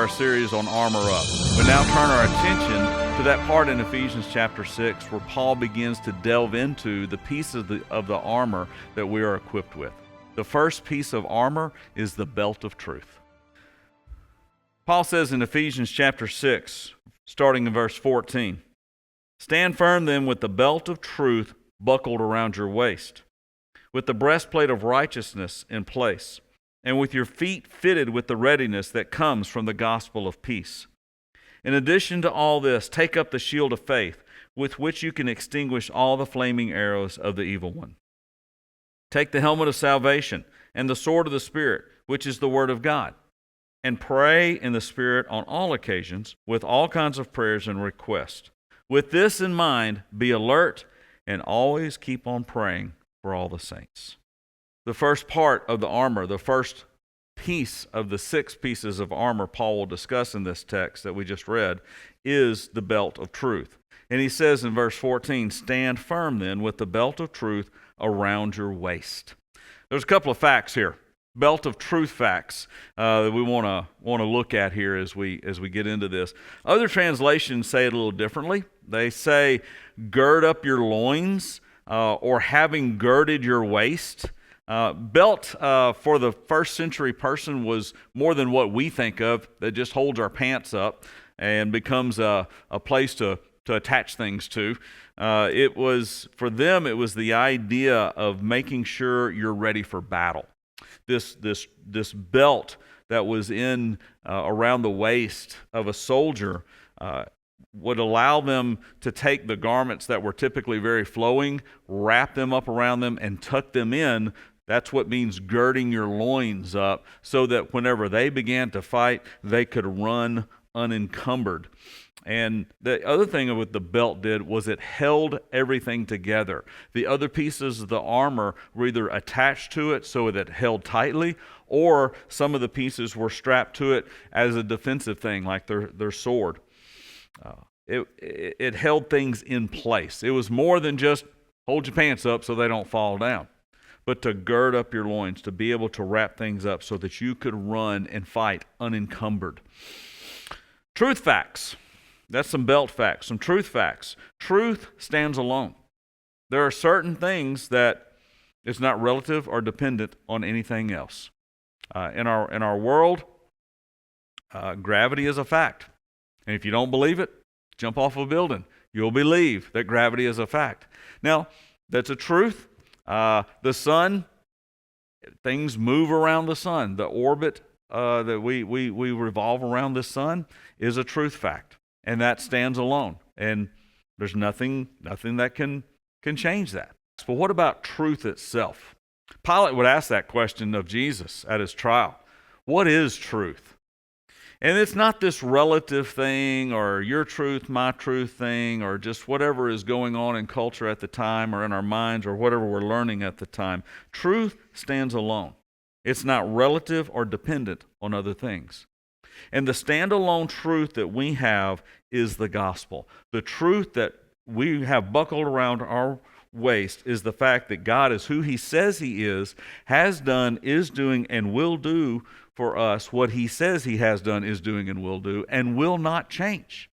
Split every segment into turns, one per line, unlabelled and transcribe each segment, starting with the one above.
our series on Armor Up. We now turn our attention to that part in Ephesians chapter 6 where Paul begins to delve into the pieces of the armor that we are equipped with. The first piece of armor is the belt of truth. Paul says in Ephesians chapter 6, starting in verse 14, "Stand firm then with the belt of truth buckled around your waist, with the breastplate of righteousness in place, and with your feet fitted with the readiness that comes from the gospel of peace. In addition to all this, take up the shield of faith, with which you can extinguish all the flaming arrows of the evil one. Take the helmet of salvation and the sword of the Spirit, which is the word of God, and pray in the Spirit on all occasions with all kinds of prayers and requests. With this in mind, be alert and always keep on praying for all the saints." The first part of the armor, the first piece of the 6 pieces of armor Paul will discuss in this text that we just read, is the belt of truth. And he says in verse 14, "Stand firm then with the belt of truth around your waist." There's a couple of facts here. Belt of truth facts that we want to look at here as we get into this. Other translations say it a little differently. They say, "Gird up your loins," or "having girded your waist." Belt for the first century person was more than what we think of, that just holds our pants up and becomes a place to attach things to. It was, for them, it was the idea of making sure you're ready for battle. This belt that was in around the waist of a soldier would allow them to take the garments that were typically very flowing, wrap them up around them, and tuck them in. That's what means girding your loins up, so that whenever they began to fight, they could run unencumbered. And the other thing what the belt did was it held everything together. The other pieces of the armor were either attached to it so that it held tightly, or some of the pieces were strapped to it as a defensive thing, like their sword. It held things in place. It was more than just hold your pants up so they don't fall down, but to gird up your loins, to be able to wrap things up so that you could run and fight unencumbered. Truth facts. That's some belt facts, some truth facts. Truth stands alone. There are certain things that it's not relative or dependent on anything else. In our world, gravity is a fact. And if you don't believe it, jump off a building. You'll believe that gravity is a fact. Now, that's a truth. The sun, things move around the sun. The orbit that we revolve around the sun is a truth fact. And that stands alone. And there's nothing that can change that. But what about truth itself? Pilate would ask that question of Jesus at his trial. What is truth? And it's not this relative thing or your truth, my truth thing, or just whatever is going on in culture at the time or in our minds or whatever we're learning at the time. Truth stands alone. It's not relative or dependent on other things. And the standalone truth that we have is the gospel. The truth that we have buckled around our waist is the fact that God is who He says He is, has done, is doing, and will do for us what He says He has done, is doing, and will not change.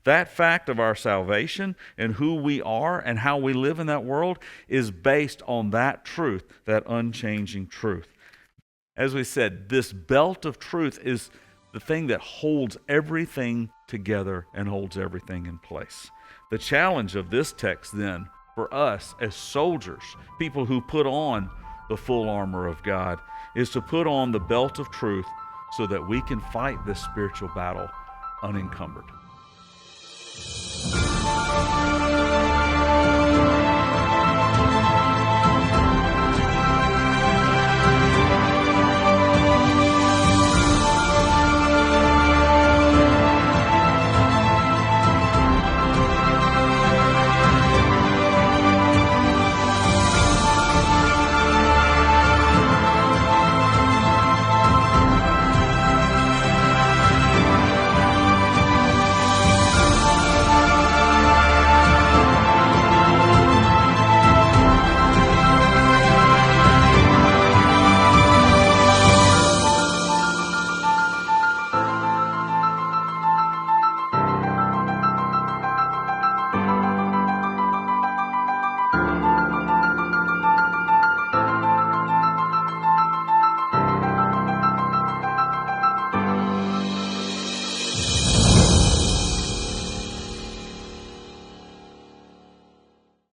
That fact of our salvation and who we are and how we live in that world is based on that truth, that unchanging truth. As we said, this belt of truth is the thing that holds everything together and holds everything in place. The challenge of this text then for us as soldiers, people who put on the full armor of God, is to put on the belt of truth so that we can fight this spiritual battle unencumbered.